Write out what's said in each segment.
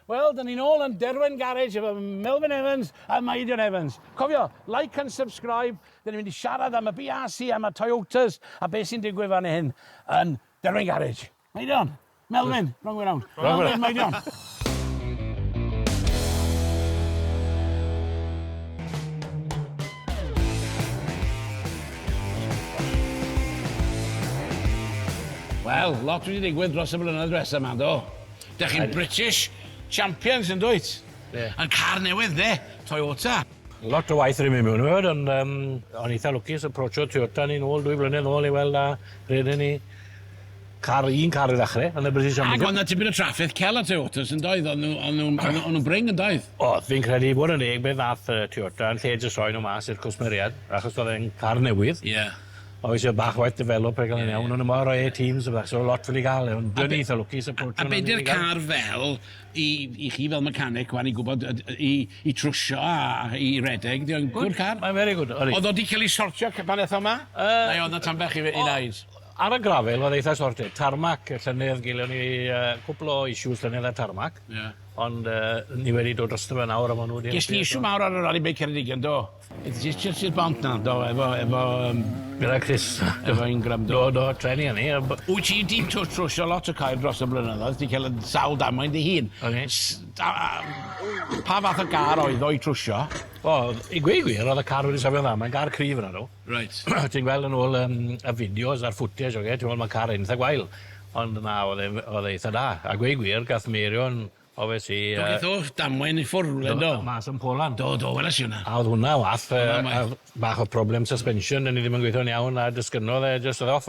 Wel, dyn ni'n ôl yn derwen Garej efo Melvyn Evans a Meirion Evans. Cofio, like and subscribe. Dyn ni'n mynd i siarad am y BRC, am y Toyotas, a beth sy'n digwydd fan hyn yn derwen Garej. Meirion, Melvyn, wrong way round. Melvyn, Meirion. Wel, lot wedi digwydd dros y blynedd dresau yma, do. Dych chi'n British champions yn dwyt? Yn car newydd, de, Toyota. Lot o waith rydym i mewn yma, ond o'n eitha lwcus approachio Toyota ni'n ôl 2 blynedd ôl i weld a redyn ni un car i ddechrau yn y British Championship. Ac ond na tipyn o traffic cel a Toyotas yn doedd, ond nhw'n bring yn doedd. O, fi'n credu bod yn beth ddath Toyota yn lle jyst rhoi nhw mas i'r cwsmeriad, achos oedd e'n car newydd. Obviously, bach waith develop gael yn iawn, ond yma rhoi teams o bach, so lot fel i gael, ond dwi'n eitha lwcus approach. A beth yw'r car fel, i chi fel mechanic, wan i gwybod, i trwsio a i redeg, di'n gwrdd car? Mae'n very good. Oedd o di cael ei sortio cypaneth yma? Neu oedd na tan bech i wneud? Ar y grafel oedd eitha sortio. Tarmac, llynedd, gilion ni cwpl o issues llynedd ar tarmac. Ond ni wedi dod drosto fe nawr am hwnnw. Ges ti issue mawr ar y rally beic Ceredigion, do? Just i'r bont na, do, efo... Gyda Chris. Efo Ingram, do. Do, treni ni. Wyt ti di trwsio lot o cair dros y blynyddoedd, ti cael sawl damwain di hun. Pa fath o gar oedd o'i trwsio? O, i gweud gwir, oedd y car wedi safio dda, mae'n gar cryf yna nhw. Ti'n gweld yn ôl y fideos a'r footage, ti'n gweld mae car eitha gwael. Ond na, oedd eitha da. A gweud gwir, gath Meirion, obviously... Gath o damwain i ffwrdd, do? Mas yn Poland. Do, weles i hwnna. A oedd hwnna wath, bach o problem suspension, ni ddim yn gweithio'n iawn, a dysgynodd e just oedd off.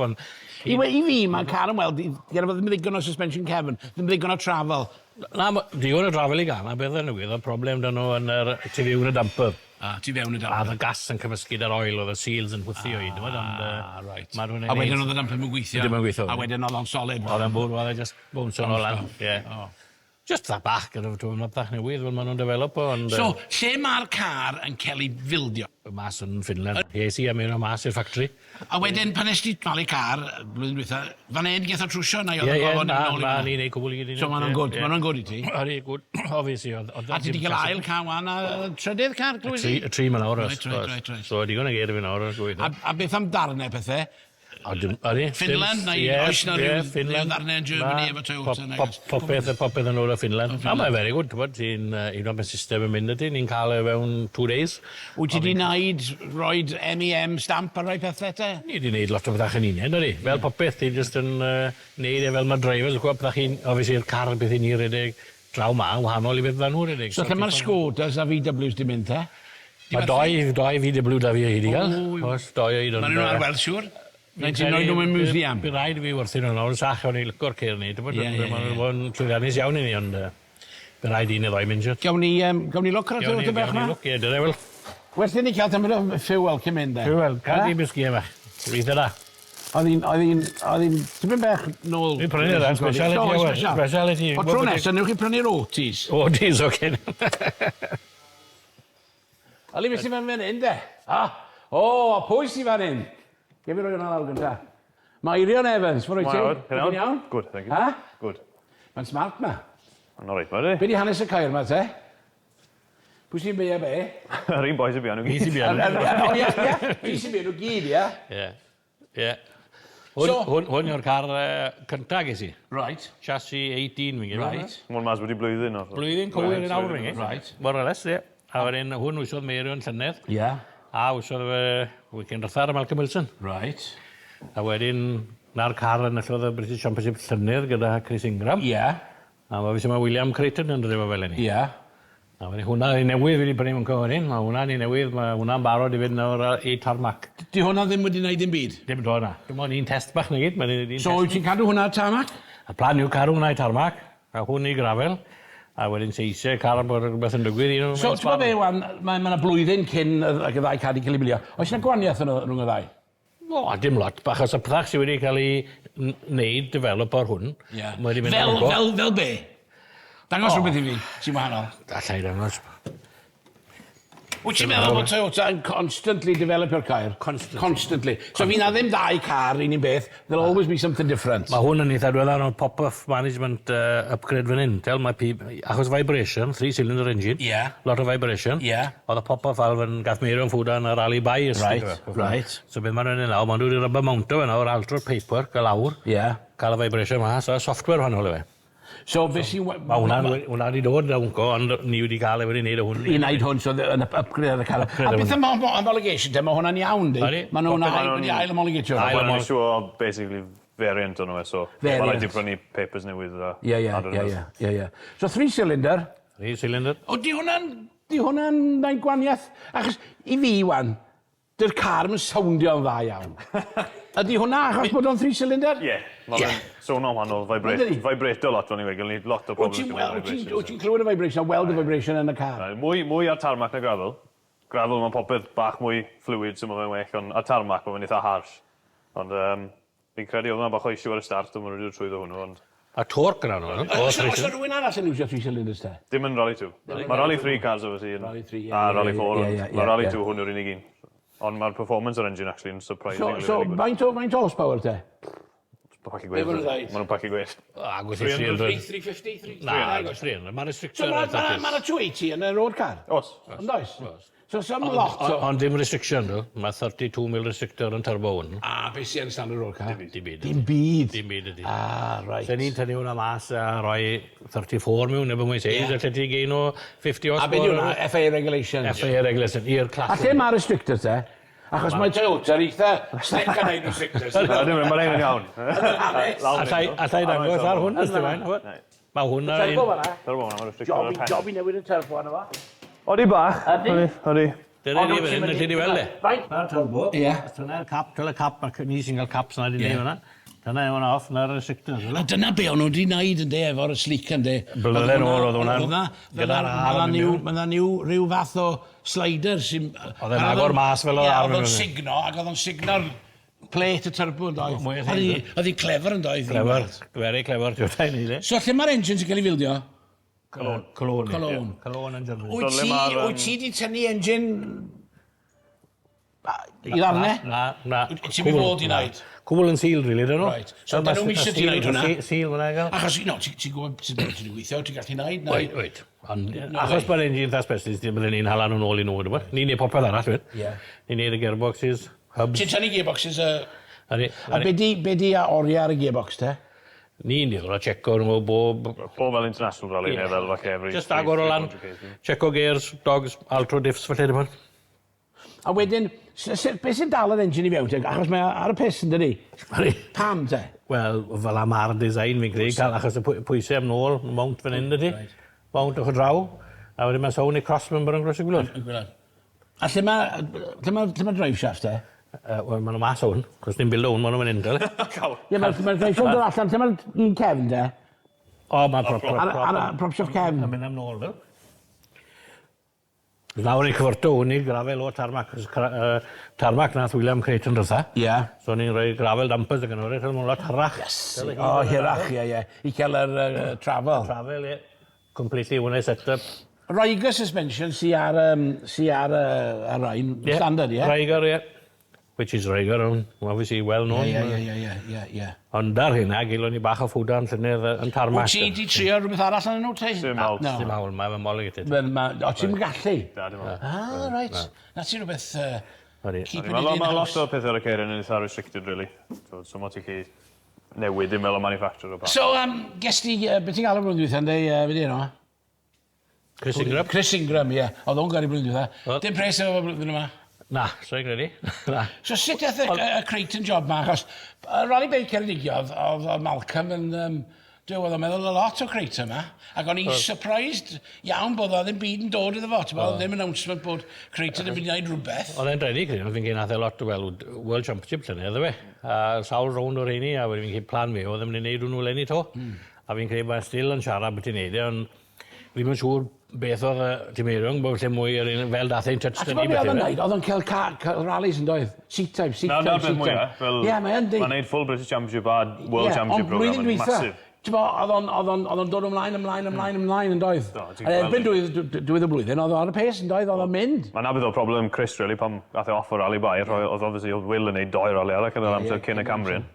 I fi, mae'r car yn weld, gyda ddim ddigon o suspension cefn, ddim ddigon o travel. Na, digon o travel i gael, a beth yn y gwydd, o problem dyn nhw yn tu fewn y damper. Tu fewn y damper. A oedd y gas yn cymysgyd ar oil, oedd y seals yn hwthio i, dwi'n right. A wedyn oedd y damper yn gweithio. Ddim yn gweithio. A wedyn oedd o'n solid. Oedd yn bwrdd, oedd e just bounce o'n lan. Just that bach gyda dwi'n bach newydd fel maen nhw'n developo. So, lle mae'r car yn cael ei fildio? Mas yn Finland. Yes i am un o mas i'r ffactri. A wedyn, pan nes ti malu car, blwyddyn dwytha, fan hyn gath o trwsio na i oedd yn gofyn yn ôl i fyna? Ni'n ei cwbl i gyd. So maen nhw'n good i ti? Ori, good, obviously. A ti di gael ail car wan a trydydd car, glwys i? Y tri ma'n awr. Right. So, digon o geir fi'n awr. A beth am darnau pethau? Finland, na i oes na rhyw ddarnau yn Germany efo Toyota? Popeth yn ôl o Finland. A mae'n very good, ti'n un o'r system yn mynd ydy, ni'n cael e fewn 2 days. Wyt ti di wneud roed MEM stamp ar rhoi pethau te? Ni di wneud lot o bethach yn union, ydy. Fel popeth, ti'n just yn wneud e fel mae drivers, bethach chi'n, obviously, i'r car beth i ni redeg draw ma, wahanol i beth fan nhw redeg. So lle mae'r Skodas a VWs di mynd te? Mae doi VW da fi o hyd i gael. Mae nhw'n ar weld siwr? Neu ti'n noed nhw'n museum? Bydd rhaid i fi wrthyn nhw'n awr, sach o'n i lygo'r ceir ni. Mae nhw'n llwyddiannus iawn i ni, ond bydd rhaid un neu ddoi mynd siwr. Gawn ni look ar y Toyota bech ma? Gawn ni dyna, wel. Werth i ni cael tymor o fuel cyn mynd, e? Fuel, cael di bysgu yma. Rwydd yna. Oedd hi'n tymor bech nôl... Fi'n prynu'r rhan, speciality. O tro nesaf, newch chi prynu'r Otis? Otis, oce. Ali, beth sy'n fan hyn, de? O, pwy sy'n fan hyn? Ge fi roi hwnna lawr gynta. Meirion Evans, ffordd o'i ti? Dwi'n iawn? Good, thank you. Ha? Good. Mae'n smart ma. Mae'n alright, ma di. Be di hanes y cair ma, te? Pwy sy'n beia be? Yr un boi sy'n bian nhw gyd. Fi sy'n beia nhw gyd, ia? Ie. Hwn yw'r car cynta ges i. Right. Chassis 18 fi'n gyda. Right. Mwyn mas wedi blwyddyn. Blwyddyn cywir yn awr fi'n gyda. Right. More or less, ie. A wedyn hwn wysodd Meirion llynedd. Ie. A wysodd weekend rhythar am Malcolm Wilson. Right. A wedyn, na'r car yn allodd y British Championship llynedd gyda Chris Ingram. Ie. A mae fysa mae William Creighton yn rhywbeth fel hynny. Ie. A wedyn hwnna i newydd fi wedi prynu mewn cyfnod. Mae hwnna'n i newydd, mae hwnna'n barod i fynd nawr i tarmac. Di hwnna ddim wedi gwneud dim byd? Dim do hwnna. Dim ond un test bach na gyd. So, wyt ti'n cadw hwnna tarmac? A plan yw cadw hwnna i tarmac, a hwn i grafel. A wedyn se eisiau car bod rhywbeth yn digwydd. So, ti'n bod be, wan, mae yna blwyddyn cyn y ddau car i cael ei bilio. Oes yna gwaniaeth rhwng y ddau? O, dim lot. Bach os y pethach sydd wedi cael ei wneud, develop o'r hwn. Fel be? Dangos rhywbeth i fi, sy'n wahanol. Allai dangos. Wyt ti'n meddwl bod Toyota yn constantly developio'r cair? Constantly. So fi na ddim ddau car un beth, there'll always be something different. Mae hwn yn eitha diweddar o'n pop-off management upgrade fan hyn. Tel, achos vibration, 3-cylinder engine, lot of vibration. Oedd y pop-off valve yn gath Meirion ffwda yn y rally by. Right. So beth mae'n rhaid yn nawr, mae'n dod i rubber mounto yn nawr, altro'r paper, gael awr, cael y vibration ma, so software fan hwnnw fe. So fe sy'n... Mae hwnna wedi dod dawn co, ond ni wedi cael ei wedi wneud hwn. I wneud hwn, so yn upgrade ar y car. A beth am homologation, mae hwnna'n iawn, di? Mae hwnna'n wedi ail homologatio. Mae'n siŵr, basically, variant o'n nhw, so mae'n rhaid i brynu papers newydd. Ie. So 3-cylinder. 3-cylinder. O, di hwnna'n nain gwaniaeth? Achos i fi, wan, dy'r car yn sowndio'n dda iawn. Ydy hwnna achos bod o'n 3-cylinder? Ie. Mae'n sôn o'n wahanol, vibrato lot o'n i wedi, gael lot o problems gyda'r vibrations. Wyt ti'n clywed y vibration, a weld y vibration yn y car? Mwy ar tarmac na gravel. Gravel mae'n popeth bach mwy fluid sy'n mynd well, ond ar tarmac mae'n eitha harsh. Ond fi'n credu oedd yna bach o issue ar y start, ond mae'n rhaid trwyddo hwnnw. A torc yna nhw. Oes rhywun arall yn iwsio 3-cylinders te? Dim yn Rally 2. Mae Rally 3 cars efo si. A Rally 4. Mae Rally 2 hwn yw'r unig un. Ond mae'r performance o'r engine actually yn surprisingly really good. So, faint horsepower te? Paci gweith. Mae nhw'n paci gweith. Agos i 300. 350? Na, agos 300. Mae'n restrictor. So mae'na 280 yn y road car? Os. Ond oes? So some lot. Ond dim restriction, do. Mae 32 mil restrictor yn turbo hwn. A beth sy'n standard road car? Dim byd. Dim byd? Dim byd ydi. Right. Se ni'n tynnu hwnna mas a rhoi 34 mewn, neu mwy seis, a lle ti gein o 50 horsepower. A beth yw'na? FIA regulations? FIA regulations, i'r class. A lle mae'r restrictors te? Achos mae Toyota eitha snec yn ei restrictors. Dim, mae'n ein iawn. Allai dangos ar hwn, ysdi fain. Mae hwnna... Turbo hwnna, mae'n restrictor ar pen. Job i newid y turbo yna fa? Odi bach. Odi. Dyna ni fan hyn, lle di weld e. Faint? Na'r turbo. Ie. Dyna'r cap, dyna'r cap, ni sy'n cael caps na di neud hwnna. Dyna yw hwnna off, na'r restrictor. A dyna be o'n nhw wedi wneud yn de, efo'r sleek yn de. Blynedd nôl oedd hwnna. Mae rhyw fath o slider sy'n... Oedd e'n agor mas fel o'r arm. Oedd o'n signo, ac oedd o'n signo'r plate y turbo yn doedd. Oedd hi'n clever yn doedd. Clever, very clever. So lle mae'r engines yn cael ei fildio? Cologne yn Germany. Wyt ti wedi tynnu engine i ddarne? Na. Ti'n mynd fod i wneud? Cwbl yn seal, really, dyn nhw. So dyn nhw'n misio ti wneud hwnna? Seal hwnna gael. Achos, ti'n gwybod ti'n gweithio, ti'n gallu wneud? Wait. Achos bod engine tha specialist, dim byddwn ni'n hala nhw'n ôl i nhw, dwi'n bod. Ni'n neud popeth arall, dwi'n. Ni'n neud y gearboxes, hubs. Ti'n tynnu gearboxes? A be di a oriau ar y gearbox, te? Ni'n ddiddor o checo nhw bob... Bob fel international rally neu fel falle every... Just agor o lan, checo gears, dogs, altro diffs, falle dim ond. A wedyn, beth sy'n dal yr engine i fewn te? Achos mae ar y pes yn dydi? Pam te? Wel, fel am ar design fi'n credu, achos y pwysau am nôl, mount fan hyn dydi? Mount o'ch o draw, a wedyn mae sawn i crossmember yn gros y gwlwyd. A lle mae drive shaft te? Wel, maen nhw mas o hwn, cos ni'n bildo hwn, maen nhw'n mynd indol. Ie, mae'r drive shaft yn allan, lle mae'r un Kevin te? O, mae'r prop shaft Kevin. Yn mynd am nôl, fel. Nawr ni'n cyfyrto hwn i grafel o tarmac. Tarmac nath William Creighton rydda. Ie. So ni'n rhoi grafel dampers ag yn o'r eithaf, mae'n lot hyrach. O, hyrach, ie. I cael yr travel. Travel, ie. Completely one set-up. Rhaglen suspension sy ar y rhain standard, ie? Rhaglen, ie. Which is Rhaglen, obviously well known. Ie. Ond ar hynna, gilon ni bach o ffwda yn llynedd yn tarmac. Wyt ti di trio rhywbeth arall yn nhw, te? Dim hawl. Dim hawl, mae'n molygated. O, ti'n gallu? Da, dim hawl. Ah, right. Na ti'n rhywbeth... Mae lot o pethau ar y ceir yn eitha restricted, really. So mae ti'n chi newid dim fel o manufacturer. So, ges ti, beth ti'n gael y blwyddyn dwytha, ynddi, fe di yno? Chris Ingram. Chris Ingram, ie. Oedd o'n gael y blwyddyn dwytha. Dim pres efo blwyddyn yma? Na, so'n credu. So sut eith y Creighton job ma? Achos Rally Baker yn digiodd, oedd Malcolm yn... Oedd o'n meddwl a lot o Creighton ma. Ac o'n i'n surprised iawn bod o ddim byd yn dod iddo fo. Oedd ddim announcement bod Creighton yn mynd i wneud rhywbeth. Oedd e'n dredu, Creighton. Fi'n gein athau lot o World Championship llynedd, iddo fe. A sawl round o'r heini, a wedyn fi'n cael plan fi, oedd e'n mynd i wneud hwnnw lenni to. A fi'n credu bod still yn siarad beth i'n neud e, ond fi'n mynd siŵr beth oedd ti Meirion, bod lle mwy fel dath e'n touchdown i beth oedd o'n cael rallies yn doedd? Seat type. Na, beth mwy, fel... Ie, mae yn di. Mae'n neud full British Championship a World Championship program yn massive. Ti'n bo, oedd o'n dod ymlaen yn doedd. Erbyn dwydd y blwyddyn, oedd o'n ar y pes yn doedd, oedd o'n mynd. Mae'n abyd o problem Chris, really, pam gath e off o rally bair, oedd obviously oedd Will yn neud 2 rally arall yn yr amser cyn y Cambrian.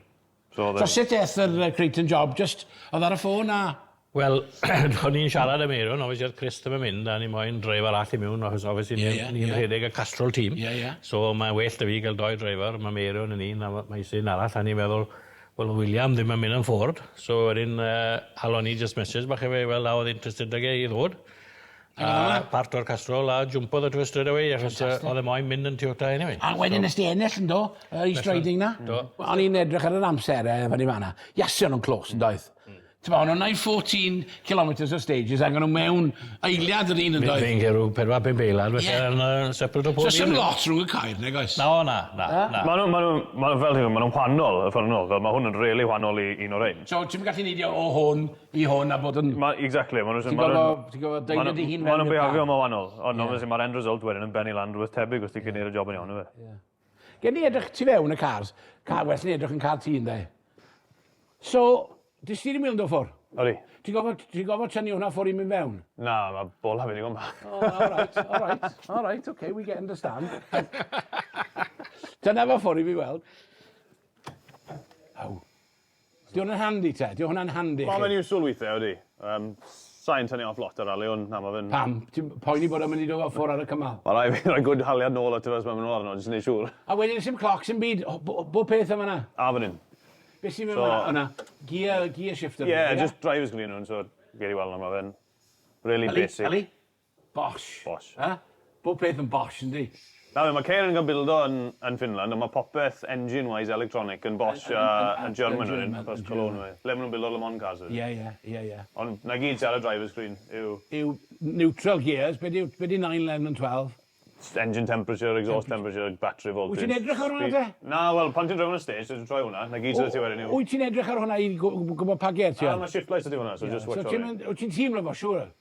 So sut eith yr Creighton job, just, oedd ar y ffôn a... Wel, o'n i'n siarad am Meirion, obviously oedd Chris ddim yn mynd, a ni moyn driver all i mewn, obviously ni'n rhedeg y Castrol team. So mae'n well da fi gael 2 driver, mae Meirion yn un, a mae sy'n arall, a ni'n meddwl, wel, William ddim yn mynd yn ffwrdd, so wedyn halon ni just message bach i fe, wel, a oedd interested ag i ddod. Part o'r Castrol a jwmpodd y twist straight away, achos oedd e moyn mynd yn Toyota anyway. A wedyn ysdi ennill yn do, i striding na. O'n i'n edrych ar yr amser fan i fanna. Iasu o'n nhw'n close yn doedd. Ti'n o'n nhw'n 14 kilometres o stages, ac o'n nhw mewn eiliad yr un yn doedd. Fe'n cael rhyw 4-5 beilad, felly yn separate o podium. So sy'n lot rhwng y cair, neu goes? Na. Maen nhw'n wahanol, y ffordd nhw, mae hwn yn really wahanol i un o'r ein. So ti'n gallu neidio o hwn i hwn a bod yn... Exactly, ti'n gofod deud i hun mewn y car. Maen nhw'n behafio ma wahanol, ond obviously mae'r end result wedyn yn benni lan rhywbeth tebyg os ti'n gwneud y job yn iawn o fe. Gen ni edrych tu fewn y cars, well ni edrych yn car ti yn de. So, dys ti ddim yn do ffwr? Odi. Ti'n gofod tynnu hwnna ffwr i mynd fewn? Na, mae bol hafyd i gwmpa. All right, okay, we get understand. Dyna fo ffwr i fi weld. Di hwnna'n handi te? Di hwnna'n handi? Mae'n useful weithiau, odi. Sa'n tynnu off lot ar rally, ond na, mae fy'n... Pam? Ti'n poeni bod o'n mynd i dod ffwr ar y cymal? Mae rai fi rhoi gwrdd haliad nôl at y fes mae'n mynd arno, jyst yn ei siŵr. A wedyn sy'n cloc sy'n byd, bo peth yma na? A fan hyn. Beth sy'n mynd yna? Gear shifter? Yeah, just drivers glyn nhw'n, so geir i weld na, mae fe'n really basic. Ali? Bosch. Bo peth yn Bosch, yndi? Na, mae Cairn yn cael bildo yn Finland, ond mae popeth engine-wise electronic yn Bosch a German yn pas Cologne fe. Le maen nhw'n bildo Le Mans cars ydy. Ie. Ond na gyd sy'n ar y driver's screen yw neutral gears, be di 9, 11 and 12? Engine temperature, exhaust temperature, battery voltage. Wyt ti'n edrych ar hwnna te? Na, wel, pan ti'n drefn y stage, dwi'n troi hwnna, na gyd sy'n ti wedyn yw. Wyt ti'n edrych ar hwnna i gwybod pa ger ti? Mae shift lights ydy hwnna, so just watch for it. Wyt ti'n teimlo fo, siwr?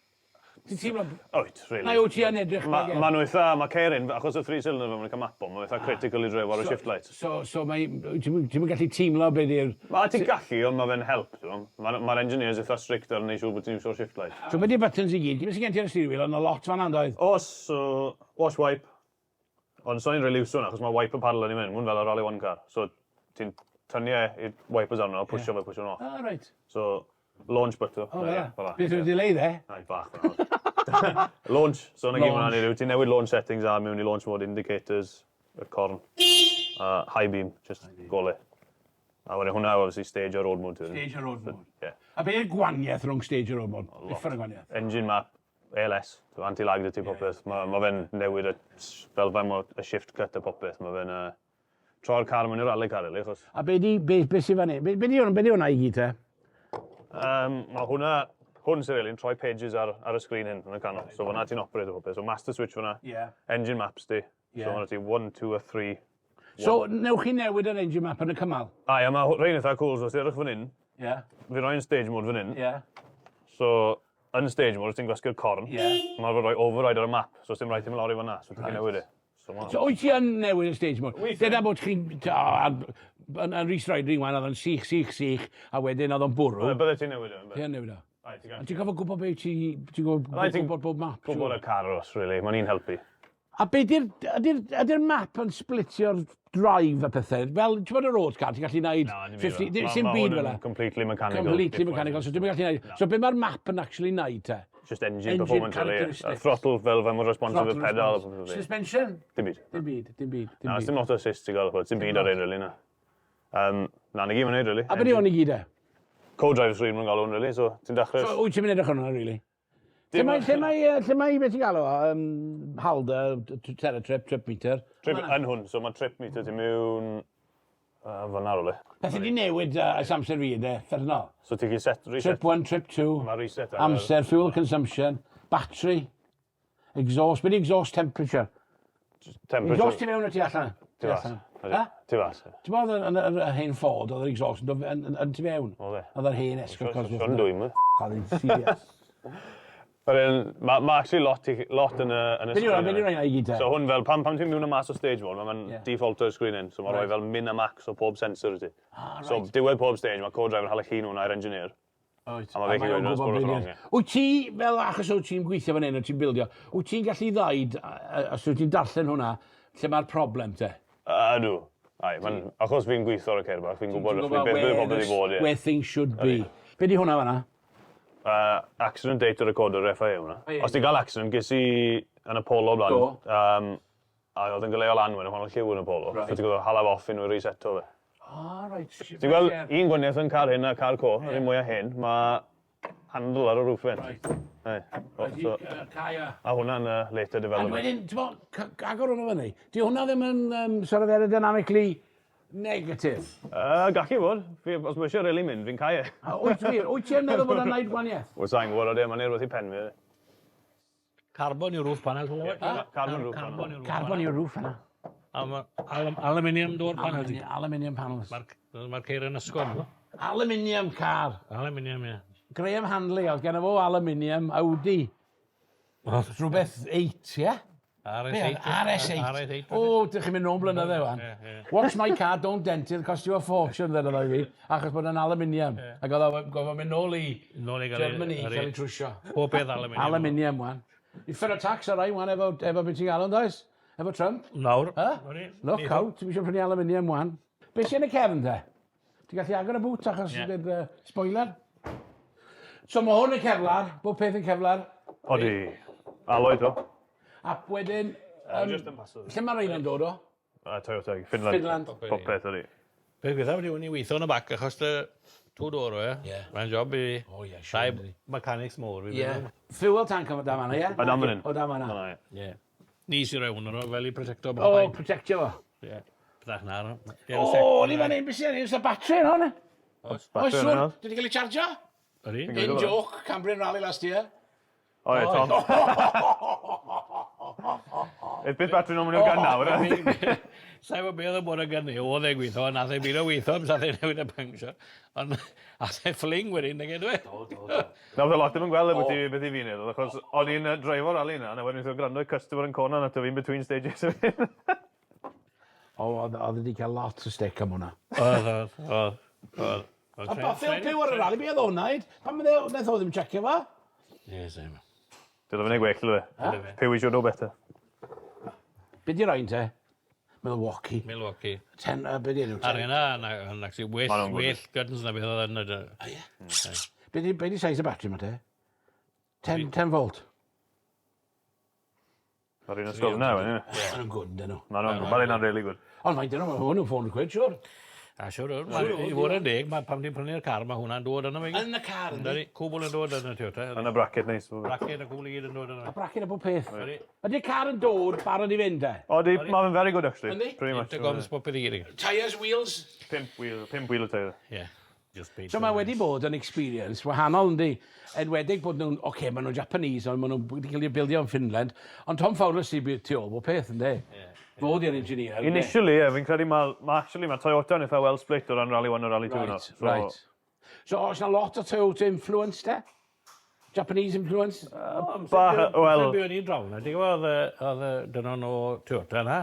Ti'n teimlo... Oed, really. Na, wyt ti'n edrych pa ger? Mae nhw eitha, mae Cairn, achos y 3 cylinder fe mae'n cael mapo, mae eitha critical i dref ar y shift lights. So ti'n gallu teimlo beth i'r... Mae ti'n gallu, ond mae fe'n help. Mae'r engineers eitha strict ar yn ei siŵr bod ti'n iwsio'r shift light. So beth i'r buttons i gyd? Ti'n gen ti ar y steering wheel, ond a lot fan andoedd? Wash wipe. Ond so ni'n rili iwsio hwnna, achos mae wiper paddle yn ei mynd, mwyn fel y Rally 1 car. So ti'n tynnu i'r wipers arno, pushio fe, pushio nhw off. Right. So, launch button. Beth yw'r delay dde? Ai, bach fan. Launch. So yna gyd hwnna'n ei ryw. Ti'n newid launch settings a mewn i launch mode indicators, y corn. High beam, just gole. A wedyn hwnna, obviously, stage a road mode. Stage a road mode. A beth yw'r gwaniaeth rhwng stage a road mode? Differ y gwaniaeth? Engine map. ALS, anti-lag dy ti popeth. Mae fe'n newid fel fe'n y shift cut y popeth. Mae fe'n troi'r car mewn i'r rally car, ili, achos... A be sy'n fan hyn? Be di hwnna i gyd, te? Mae hwn sy'n rili'n troi pages ar y sgrin hyn yn y canol. So fyna ti'n operate y popeth. So master switch fyna, engine maps di. So fyna ti 1, 2 a 3. So newch chi newid yr engine map yn y cymal? Ai, mae rhain eitha cool. So os ti'n edrych fan hyn, fi roi'n stage mode fan hyn. So... Yn stage mode, os ti'n gwasgu'r corn, mae'n rhoi override ar y map, so os ti'n rhaid i'n lawr i fanna, so ti'n newid i. So wyt ti yn newid y stage mode? Dyna bod chi'n... Yn restriding wan, oedd yn sych, a wedyn oedd yn bwrw. Bydde ti'n newid o? Ti'n newid o? Ti'n gofod gwybod beth ti'n gwybod bob map? Gwybod y caros, really, mae'n un helpu. A be ydy'r map yn splitio'r drive a pethau? Fel, ti'n bod y road car, ti'n gallu gwneud 50... Sy'n byd fel e? Completely mechanical. Completely mechanical, so ti'n gallu gwneud... So be mae'r map yn actually gwneud te? Just engine performance, really. A throttle fel fe'n responsive y pedal. Suspension? Dim byd. Dim byd. Na, dim auto assist ti'n gael, dim byd ar ein, really, na. Na, ni gyd yn neud, really. A beth yw'n i gyd e? Co-driver screen mae'n gael hwn, really, so ti'n dechrau... So wyt ti'n mynd edrych hwnna, really? Lle mae beth ti'n gael o? Halder, trip meter? Trip yn hwn, so mae trip meter ti'n mewn... Fyna, rwle. Beth ydi newid amser fi, de, ffernol? So ti'n set, reset. Trip 1, trip 2, Mae reset. amser, fuel consumption, battery, exhaust, beth exhaust temperature? Temperature. Exhaust ti mewn o ti allan? Ti fas. Ti fas. Ti'n bod yn yr hen Ford, oedd yr exhaust yn ti mewn? Oedd e. Oedd yr hen esgol cosmos. Sio'n dwy'n mwy. Cael serious. Mae actually lot yn y screen. Be di rhain i gyd te? So hwn fel, pan ti'n mynd yn mas o stage mode, mae'n default o'r screen hyn. So mae'n rhoi fel min a max o pob sensor i ti. So diwedd pob stage, mae co-driver hala llun hwnna i'r engineer. A mae fe chi wedi sbwrdd wrong. Wyt ti, fel achos o ti'n gweithio fan hyn o ti'n bildio, wyt ti'n gallu ddweud, os wyt ti'n darllen hwnna, lle mae'r problem te? Ydw. Achos fi'n gweithio ar y cerbach, fi'n gwybod beth bydd pobl wedi bod. Where things should be. Be di hwnna fanna? Accident data recorder FIA hwnna. Os ti'n cael accident, ges i yn y polo blan. A oedd yn gyleo lan mewn y lliw yn y polo. So ti'n gwybod halaf off unwaith reseto fe. Ti'n gweld un gwaniaeth yn car hyn a car co, yr un mwyaf hyn, mae handle ar y rooffen. A hwnna'n later development. A wedyn, ti'n bod, agor hwnna fyny, di hwnna ddim yn sort of aerodynamically negative? Gallu bod. Os mae eisiau rili mynd, fi'n cael e. Wyt ti'n meddwl bod yn neud gwaniaeth? Wyt sa'n gwybod o de, mae'n rhywbeth i pen fi. Carbon yw'r roof panel. Carbon roof panel. Carbon yw'r roof yna. Aluminium door panel. Aluminium panels. Mae'r ceir yn ysgol. Aluminium car. Aluminium, ie. Graham Hanley, oedd gen fo aluminium Audi. Rhywbeth 8, ie? RS8. O, dych chi'n mynd nôl blynydde wan. Watch my car, don't dent it, cost you a fortune, ddyn nhw fi, achos bod yn aluminium. Ac oedd o'n mynd nôl i Germany, cael ei trwsio. Popeth aluminium. Aluminium wan. I ffyr o tax ar rai wan efo beth ti'n galw, does? Efo Trump? Nawr. Look out, ti'n eisiau prynu aluminium wan. Be sy'n y cefn te? Ti'n gallu agor y bwt achos bydd spoiler? So mae hwn yn ceflar, bob peth yn ceflar. Odi, aloi to. A wedyn, lle mae rhain yn dod o? Toyota, Finland. Popeth odi. Beth gweithio wedi wni weithio yn y bac achos dy tŵr o, ie? Mae'n job i rai mechanics môr. Fuel tank am da fanna, ie? O dan fan hyn. O dan fanna. Ie. Nis i rewn nhw fel i protecto O, protectio fo. Ie. Byddach na. O, ni fan hyn, beth sy'n yw'r batri yn hwn? Oes, swr, dwi wedi cael ei chargio? Ydy? In joke, Cambrian Rally last year. O, ie, Tom. Eith beth batri nhw'n mynd o gan nawr. Sa'i fod beth o bod o gan ni, oedd e gweithio, nath e byd o weithio, am sath e newid y puncture. Ond ath e ffling wedyn, nag edrych. Na, oedd e lot ddim yn gweld beth i fi'n edrych, achos o'n i'n driver rally na, a wedyn gwrando i customer yn cona, na to fi'n between stages. O, oedd wedi cael lot o stick am hwnna. Oedd. A Baffield Pew ar y rally, beth oedd hwnna? Pan wnaeth o ddim checio fa? Ie, sef. Dyna fy'n ei gwell, ydw e. Pew i siwr o better. Be di roi'n te? Milwaukee. Be di enw te? Ar hynna, yn actually well guns na beth oedd yn y... O ie? Be di size y batri ma te? 10 volt? Ar un ysgol yna, wedi'n e? Ma'n nhw'n good, dyn nhw. Ma'n nhw'n really good. Ond mae'n dyn nhw, hwn nhw'n ffôn quid, siwr. A siwr, i fod yn deg, pan ti'n prynu'r car, mae hwnna'n dod yna. Yn y car, ynddi? Cwbl yn dod yna, Toyota. Yn y bracket neis. Bracket a cwbl i gyd yn dod yna. A bracyn a bob peth. Ydy'r car yn dod, barod i fynd e? Odi, mae'n very good, actually. Yndi? Pretty much. Intercoms popeth i gyd. Tyres, wheels? 5 wheel o tyre. Ie. So mae wedi bod yn experience wahanol, yndi? Enwedig bod nhw'n, oce, maen nhw'n Japanese, ond maen nhw wedi cael ei bildio yn Finland, ond Tom Fowler sy'n bydd tu ôl bob peth, yndi? Fod i'r engineer. Initially, fi'n credu mae Toyota yn eitha well split o ran Rally 1 a Rally 2. Right. So oes yna lot o Toyota influence, te? Japanese influence? Wel... Be o'n i'n drawn, ti'n gwybod, oedd dyna nhw Toyota yna,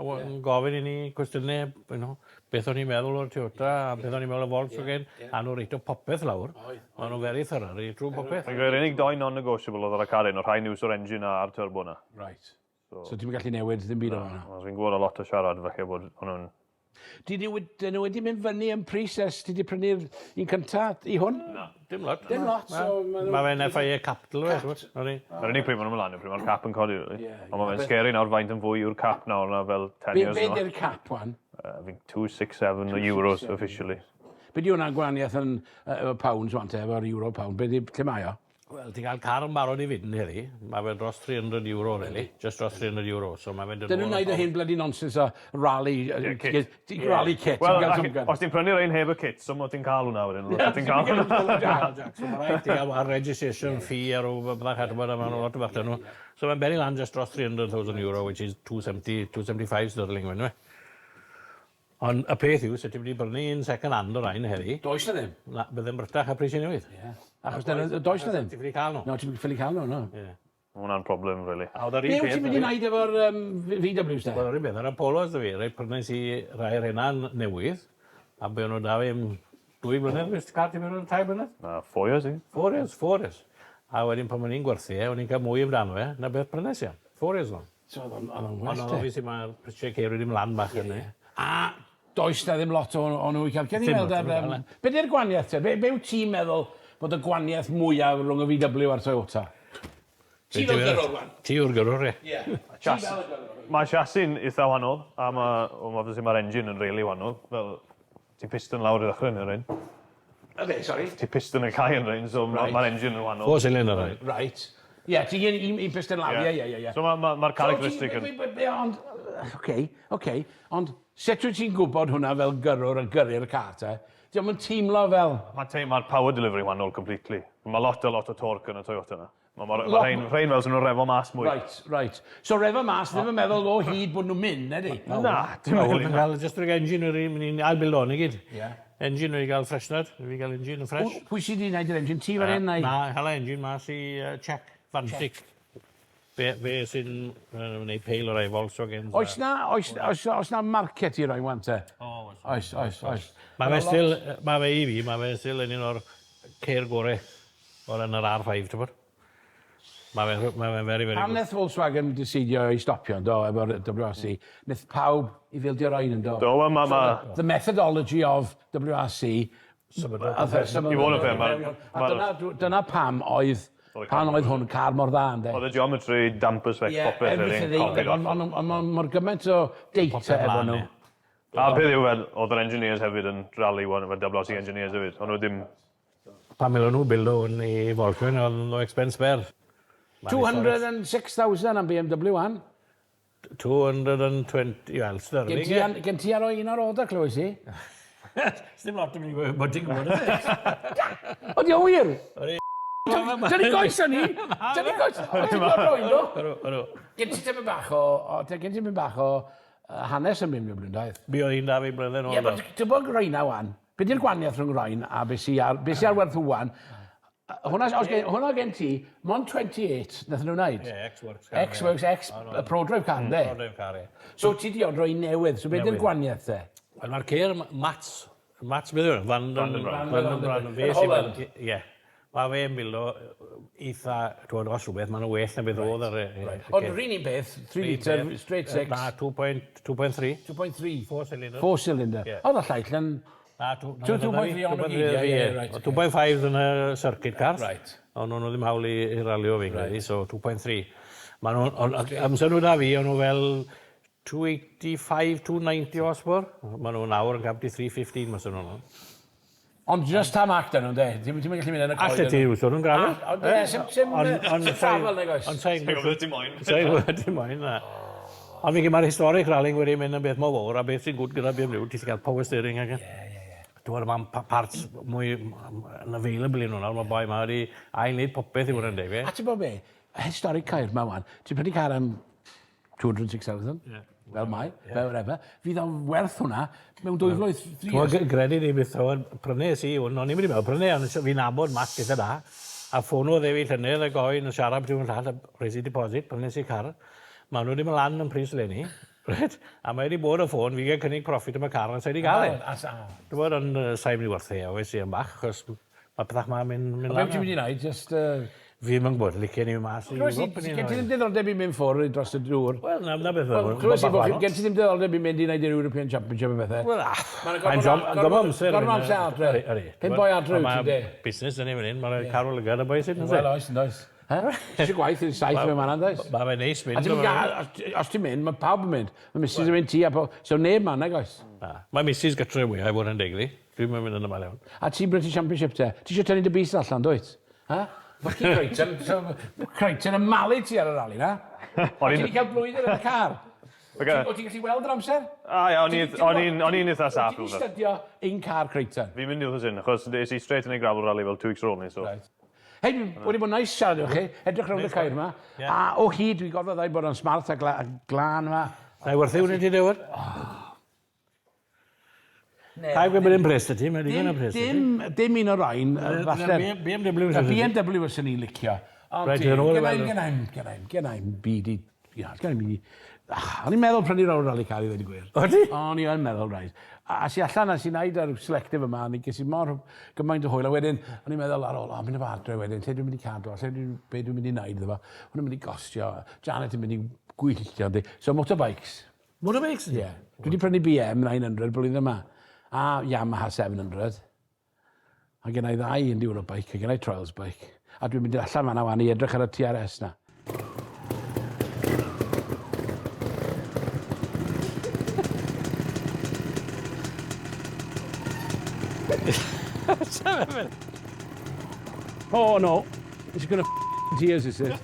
yn gofyn i ni cwestiynau, beth o'n i'n meddwl o'r Toyota, a beth o'n i'n meddwl o Volkswagen, a nhw'n reit o popeth lawr. Maen nhw'n very thorough, i trwy popeth. Fi'n credu'r unig doi non-negotiable oedd ar y car un, o'r rhai news o'r engine a'r turbo na. Right. So ti'n gallu newid ddim byd o'n hwnna? Fi'n gwybod a lot o siarad, falle bod hwnnw'n... Dyn nhw wedi mynd fyny yn pris ti wedi prynu'r un cyntaf i hwn? No, dim lot. Dim lot. Mae fe'n FIA Capital, Yr unig pryd maen nhw'n ymlaen, pryd mae'r cap yn codi. Ond mae fe'n scary nawr faint yn fwy yw'r cap nawr na fel 10 years. Be di'r cap wan? Fi'n 267 euros officially. Be di hwnna'n gwahaniaeth yn pounds wan te, efo'r euro pound? Lle mae o? Wel, ti'n cael car yn barod i fynd heddi. Mae fe dros 300 euro, really. Just dros 300 euro. So mae fe'n... Dyn nhw'n neud o hyn bloody nonsense o rally kit. Wel, os ti'n prynu'r ein heb y kit, so mo ti'n cael hwnna wedyn. Ti'n cael hwnna. Ti'n cael registration fee ar o byddach edrych am lot o fath nhw. So mae'n beri lan just dros 300,000 euro, which is 275 sterling. Ond y peth yw, sut ti'n mynd i brynu un second hand o'r ein heddi? Does na ddim. Byddai'n brytach a pris i newydd. Achos does na ddim. Ti'n ffili cael nhw? No, ti'n ffili cael nhw, no. Hwna'n problem, really. Be wyt ti'n mynd i wneud efo'r VWs da? Wel, yr un beth, ar y polos da fi, reit prynais i rhai'r hynna'n newydd, a be o'n nhw da fi 2 blynedd, wnes ti car ti mewn yn 3 blynedd? 4 years, i. 4 years. A wedyn pan o'n i'n gwerthu o'n i'n cael mwy amdano na beth prynes iawn. 4 years long. So, oedd o'n Ond well o'n obviously mae'r prisiau ceir wedi mlaen bach yna. A does na ddim lot o nhw i cael. Gen i weld ar... Be di'r gwaniaeth te? Be yw ti'n meddwl bod y gwaniaeth mwyaf rhwng y VW a'r Toyota? Ti fel gyrwr, wan? Ti yw'r gyrwr, ie. Mae chassis'n eitha wahanol, a mae'r engine yn really wahanol. Fel, ti piston lawr i ddechrau yn yr un. Sorry? Ti piston y cae yn rhain, so mae'r engine yn wahanol. 4 cylinder, right. Right. Ie, ti un piston lawr, ie. So mae'r characteristic yn... Ond, oce, ond sut wyt ti'n gwybod hwnna fel gyrwr yn gyrru'r car te? Diolch yn teimlo fel... Mae'r power delivery wahanol completely. Mae lot o torque yn y Toyota yna. Mae rhain fel sy'n nhw'n refo mas mwy. Right. So refo mas, ddim yn meddwl o hyd bod nhw'n mynd, edi? Na, dim yn cael just yr engine mynd i'n ail-bild o'n i gyd. Engine wedi cael freshnod, wedi cael engine yn fresh. Pwy sydd wedi gwneud yr engine? Ti fan hyn? Na, hala engine mas i check, fantic. Fe sy'n gwneud peil o'r ei Volkswagen. Oes na market i roi wan te? Oes. Mae fe i fi, mae fe still yn un o'r ceir gorau o'r yn yr R5, ti'n bod? Mae fe'n very, very Pam good. wnaeth Volkswagen decidio i stopio, do, efo'r WRC? Wnaeth pawb i fildio roi yn do? Do, The methodology of WRC... I fod yn fe, dyna pam oedd hwn car mor dda, ynddo? Oedd y geometry, dampers fec, popeth, Ond mor gymaint o data efo nhw. A peth yw fel, oedd yr engineers hefyd yn rally one, efo'r WRC engineers hefyd. Ond nhw ddim... Pan meddwl nhw bildo yn ei Volkswagen, oedd nhw expense spare. 206,000 am BMW, an? 220, wel, sterling. Gen ti ar o un ar oda, clywys i? Sdim lot yn mynd i bod ti'n gwybod ydy. O, di o wir? Dyn ni goes o'n ni? Dyn ni goes? O, ti'n gwybod roi, do? Gen ti ddim yn bach o hanes yn mynd i'r blyndaeth? Bi oedd un da fi blynedd yn Ie, ôl. ti'n bod roi na wan? Be di'r gwaniaeth rhwng roi a be sy ar werth wan? Hwna gen ti, mon 28, nath nhw'n wneud? Ie, X-Works. X-Works, ProDrive car, ne? ProDrive car, ie. So ti di ond roi newydd, so beth yw'r gwaniaeth te? Wel, mae'r ceir Mats beth yw'n Van den Holland. Ie. Mae fe'n bildo eitha, twyd os rhywbeth, mae'n well na beth oedd ar y... Ond rhan un beth, 3 litre, straight 6. Na, 2.3. 2.3. 4 cylinder. 4 cylinder. Oedd y llaill yn... 2.3 o'n o gyd, 2.5 yn y circuit cars. Right. Ond nhw ddim hawl i ralio fi'n credu, so 2.3. Amser nhw da fi, o'n nhw fel 285, 290 horsepower. Mae nhw'n awr yn cap di 315, mas nhw'n nhw. Ond just tam acta nhw'n de? Ti'n mynd gallu mynd yn y coed? Alle ti wrth nhw'n grafo? Ond ffafel, neu goes? Ond sa'n gwybod dim moyn. Sa'n gwybod dim moyn, na. Ond fi'n mae'r historic rallying wedi mynd yn beth mor fawr, a beth sy'n gwrdd gyda BMW, ti'n cael power steering ag. Dwi'n meddwl mae'n parts mwy yn available i nhw nawr, mae boi ma wedi ail-wneud popeth i fod yn deg. A ti'n bod be? Y historic cair ma wan, ti'n prynu car am 206,000, fel mai, fel whatever, fydd o'n werth hwnna mewn 2 flwydd, 3 years. Dwi'n gredu ni beth o'n prynu si hwn, o'n i'n mynd i meddwl prynu, ond fi'n nabod Matt gyda da, a ffono dde fi llynedd y goen yn siarad beth yw'n llall, resi deposit, prynu si car, mae nhw ddim yn lan yn pris leni. A mae wedi bod y ffôn, fi gael cynnig profit am y car, ond sa'i wedi gael e. Dwi'n bod yn sa'i mynd i werthu e, oes i yn bach, achos mae pethach ma'n mynd lan. Beth ti'n mynd i wneud, just... Fi ddim yn gwybod, licio ni mas i... Gen ti ddim diddordeb i mynd ffwrdd dros y drwyr? Wel, na beth o'n... Gen ti ddim diddordeb i mynd i wneud i'r European Championship yn bethau? Wel, mae'n gorfod amser. Gorfod amser adre. Pyn boi adre wyt ti de? Busnes yn ei fan hyn, mae'n carol lygad y boi sydd yn Wel, oes, yn does. Ti'n gwaith i'r saith mewn man, does? Mae fe'n neis mynd. Os ti'n mynd, mae pawb yn mynd. Mae missus yn mynd ti a po... So neb man, nag oes? Mae missus gytre wyau i fod yn degli. Dwi'n mynd yn yma lewn. A ti British Championship te? Ti eisiau tynnu dy bus allan, dwyt? Fucking Creighton. Creighton yn malu ti ar y rali, na? A ti wedi cael blwyddyn yn y car? O ti'n gallu weld yr amser? O'n i'n eitha saff. O ti'n studio un car Creighton? Fi'n mynd i wrth hyn, achos des i straight yn ei gravel rally fel 2 weeks roll ni, so... Hei, wedi bod nice siarad o'ch chi, edrych rownd y cair yma. A o hyd, dwi'n gorfod ddau bod yn smart a glan yma. Na i werthu hwnna ti dewod? Cael gwybod yn pres ti, mae digon yn pres ti. Dim un o'r rhain, BMW. BMW ys ni'n licio. Gen i'm byd i O'n i'n meddwl prynu rawr rally car i ddweud y gwir. Odi? O'n i'n meddwl, rhaid. A si allan a si wneud ar selectif yma, a ni ges i mor gymaint o hwyl. A wedyn, o'n i'n meddwl ar ôl, mynd y fadre wedyn, lle dwi'n mynd i cadw, be dwi'n mynd i wneud iddo fo. Hwnnw'n mynd i gostio, Janet yn mynd i gwylltio. So, motorbikes. Motorbikes? Ie. Dwi wedi prynu BM 900 blwyddyn yma. A Yamaha 700. A gen i ddau enduro bike, a gen i trials bike. A dwi'n mynd i allan fan'na wan i edrych ar y TRS na. Oh no, it's gonna tears, is it?